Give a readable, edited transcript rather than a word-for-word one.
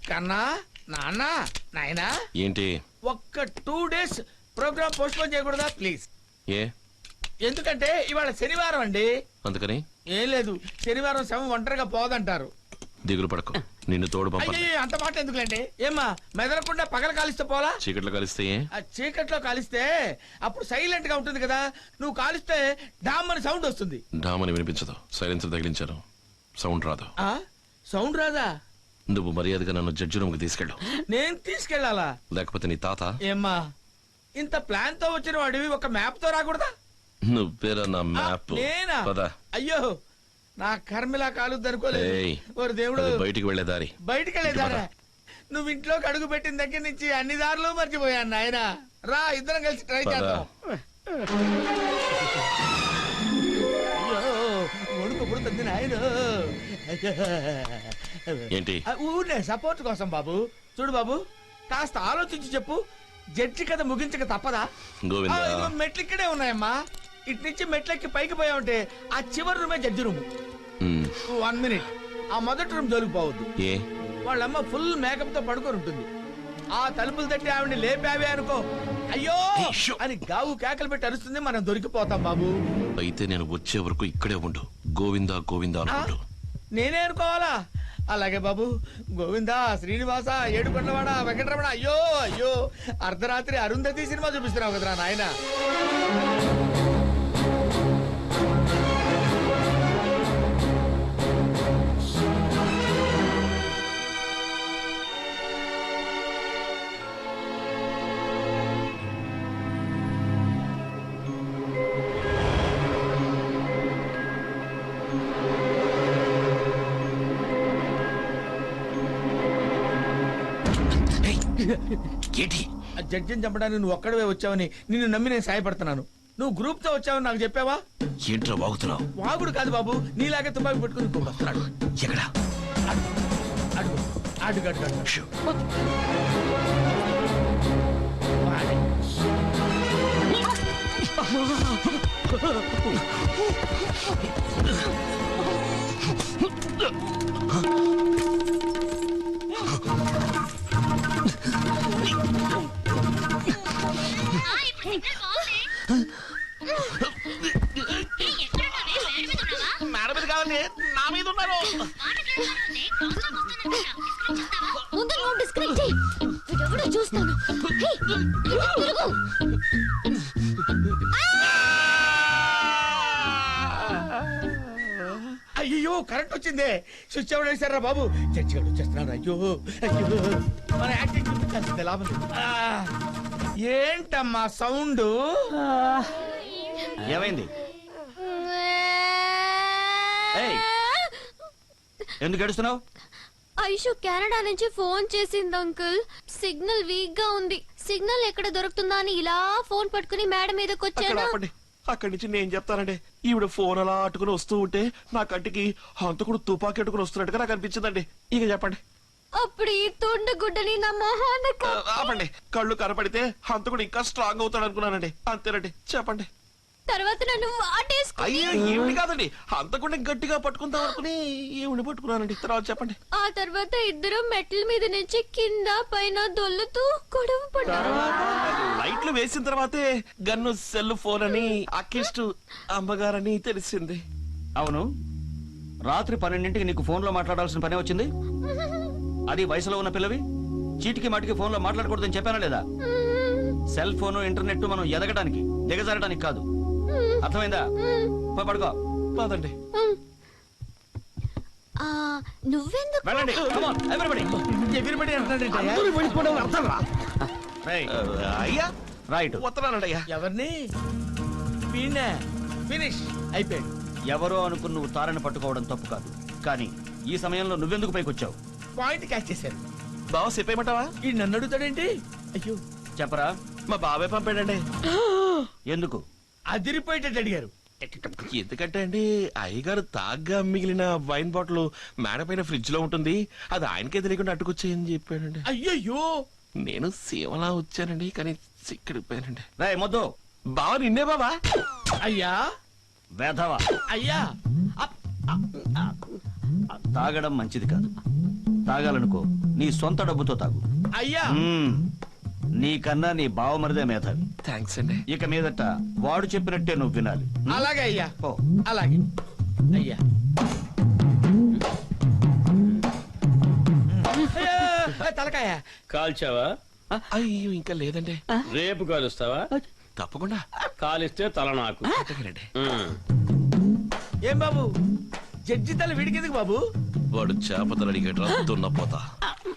కన్నా నాన్న నాయనా ఏంటి? ఒక్క 2 days ప్రోగ్రామ్ పోస్ట్పోన్ చేయకూడదా ప్లీజ్? ఏ? ఎందుకంటే ఇవాళ శనివారం అండి. అందుకని ఏం లేదు, శనివారం శవం ఒంటరిగా పోదంటారు. దిగులు పడకు, నిన్ను తోడు పంపాలి. అయ్యో అంత మాట ఎందుకులేండి? ఏమ్మా మెదలకుండా పగల కాలిస్తే పోలా? చీకట్లో కలిస్తే ఏ? ఆ చీకట్లో కాలిస్తే అప్పుడు సైలెంట్ గా ఉంటుంది కదా. నువ్వు కాలిస్తే డామ్ అని సౌండ్ వస్తుంది. డామని వినిపించదు, సైలెన్సర్ తగిలించారు, సౌండ్ రాదు. ఆ సౌండ్ రాదా? నువ్వు మర్యాదగా నన్ను జడ్జి రూమ్కి తీసుకెళ్ళు. నేను తీసుకెళ్లాలా? లేకపోతే నీ తాత. ఏమ్మా ఇంత ప్లాన్ తో వచ్చిన వాడివి ఒక మ్యాప్ తో రాకూడదా? నువ్వేరా నా మ్యాప్? నేనా? పద. అయ్యో నా కర్మిలా కాలుద్ది అనుకోలేదు. ఏయ్, ఓరి దేవుడు. అది బయటికి వెళ్లే దారి. బయటికి వెళ్ళేదారా? నువ్వు ఇంట్లోకి అడుగు పెట్టిన దగ్గర నుంచి అన్ని దారులు మర్చిపోయాను నాయన. రా ఇద్దరం కలిసి ట్రై పద. చేద్దాం. అయ్యో వణుకు పుడుతుంది నాయన. ఏంటి? ఊరినే సపోర్ట్ కోసం బాబు. చూడు బాబు, కాస్త ఆలోచించి చెప్పు. జడ్జి కథ ముగించక తప్పదా? గోవిందా. ఇదిగో మెట్లు ఇక్కడే ఉన్నాయమ్మా. ఇటు నుంచి మెట్లెక్కి పైకి పోయామంటే ఆ చివరి రూమే జడ్జి రూము. 1 minute, ఆ మొదటి రూమ్ జోలికి పోవద్దు. ఏ? వాళ్ళమ్మ ఫుల్ మేకప్ తో పడుకొని ఉంటుంది. ఆ తలుపులు తట్టి ఆవిడ్ని లేపావే అనుకో, అయ్యో అని గావు కేకలు పెట్టి అరుస్తుంది. మనం దొరికిపోతాం బాబు. అయితే నేను వచ్చే వరకు ఇక్కడే ఉండు. గోవిందా గోవిందా అనుకుంటూ. నేనే అనుకోవాలా? అలాగే బాబు. గోవిందా, శ్రీనివాస, ఏడుకొండవాడ, వెంకటరమణ. అయ్యో అయ్యో, అర్ధరాత్రి అరుంధతి సినిమా చూపిస్తున్నావు కదరా నాయన. ఏంటి? జడ్జిని చంపడానికి నువ్వు ఒక్కడవే వచ్చావని నిన్ను నమ్మి నేను సాయపడుతున్నాను. నువ్వు గ్రూప్ తో వచ్చావని నాకు చెప్పావా? ఏంట్రా వాగుతున్నావు? వాగుడు కాదు బాబు, నీలాగే తుపాకి పెట్టుకుని ఇంకొకడు వస్తున్నాడు. ఎక్కడ? అడుగు అడుగు అడుగు అడుగు. షూ. వాడే. మేడం మీద కావాలి, నా మీద ఉన్నారు. చూస్తాను. అయ్యో కరెంట్ వచ్చిందే. స్విచ్ ఎవరు వేశారా బాబు? చర్చి గడు వచ్చేస్తున్నాడు. అయ్యో అయ్యో, మన యాక్టింగ్ చూపించాల్సిందే, లాభం లేదు. ఏంటమ్మా సౌండ్? ఏమైంది? ఎందుకు ఏడుస్తున్నావు? ఐషు కెనడా నుంచి ఫోన్ చేసింది అంకుల్. సిగ్నల్ వీక్ గా ఉంది. సిగ్నల్ ఎక్కడ దొరుకుతుందా అని ఇలా ఫోన్ పట్టుకుని మేడం మీదకి వచ్చాను. అక్కడి నుంచి నేను చెప్తానండి. ఈవిడ ఫోన్ అలా అట్టుకుని వస్తూ ఉంటే నా కంటికి హంతకుడు తుపాకీ అట్టుకుని వస్తున్నట్టుగా నాకు అనిపించిందండి. ఇక చెప్పండి. అప్పుడు ఈ తుండు గుడ్డని నా మొహాన్ని ఆపండి. కళ్ళు కనపడితే హంతకుడు ఇంకా స్ట్రాంగ్ అవుతాడు అనుకున్నానండి. అంతేనండి, చెప్పండి. తర్వాత నన్ను వాటేసుకుని అయ్యో ఈవిడ కాదండి, హంతకుడిని గట్టిగా పట్టుకుందాం అనుకుని ఈవిడ పట్టుకున్నానండి. తర్వాత చెప్పండి. ఆ తర్వాత ఇద్దరు మెట్ల మీద నుంచి కింద పైన దొల్లుతూ గొడవ పడ్డారు. లైట్లు వేసిన తర్వాతే గన్ను సెల్ ఫోన్ అని అక్కిష్టు అమ్మగారని తెలిసింది. అవును, రాత్రి 12ంటికి నీకు ఫోన్ లో మాట్లాడాల్సిన పనే వచ్చింది. అది వయసులో ఉన్న పిల్లవి చీటికి మాటికి ఫోన్ లో మాట్లాడకూడదని చెప్పానా లేదా? సెల్ ఫోన్ ఇంటర్నెట్ మనం ఎదగడానికి దిగజారడానికి కాదు. అర్థమైందా? పడుకో. పదండి. నువ్వెందుకు? వెళ్ళండి. Come on, everybody. ఎగిరిపడి అంటున్నాడంటే అయ్యా రైట్. వస్తున్నానండి అయ్యా. ఎవరిని? వీణ్ణే. ఫినిష్ అయిపోయాడు. ఎవరో అనుకుని నువ్వు తారని పట్టుకోవడం తప్పు కాదు, కానీ ఈ సమయంలో నువ్వెందుకు పైకొచ్చావు? పాయింట్ క్యాచ్ చేశారు. బావ చెప్పేయమంటావా? ఈ నన్ను అడుగుతాడేంటి? అయ్యో చెప్పరా. మా బాబాయ్ పంపాడండి. ఎందుకు? అదిరిపోయేటట్టు అడిగారు. ఎందుకంటే అండి, అయ్యగారు తాగ్గా మిగిలిన వైన్ బాటిల్ మేడ పైన ఫ్రిడ్జ్ లో ఉంటుంది, అది ఆయనకే తెలియకుండా అట్టుకొచ్చేయని చెప్పాడండి. అయ్యయ్యో, నేను సేవలా వచ్చానండి, కానీ సిక్కడిపోయానండి. రే మొద్దు. బావ నిన్నే బాబా. అయ్యా వేధవా. అయ్యా తాగడం మంచిది కాదు. తాగాలనుకో నీ సొంత డబ్బుతో తాగు. అయ్యా మ్మ్. నీకన్నా నీ బావమరిదే మేధావి. థ్యాంక్స్ అండి. ఇక మీదట వాడు చెప్పినట్టే నువ్వు వినాలి. అలాగే అయ్యా, ఓ అలాగే అయ్యా. అయ్యో, తలకాయ కాల్చావా? అయ్యో ఇంకా లేదండి. రేపు కాలుస్తావా? తప్పకుండా. కాలిస్తే తల నాకు. అట్టగనండి. ఉమ్. ఏం బాబు, జడ్జి తల వీడికెందుకు బాబు? వాడు చేపతలు అడిగేట దున్నపోతా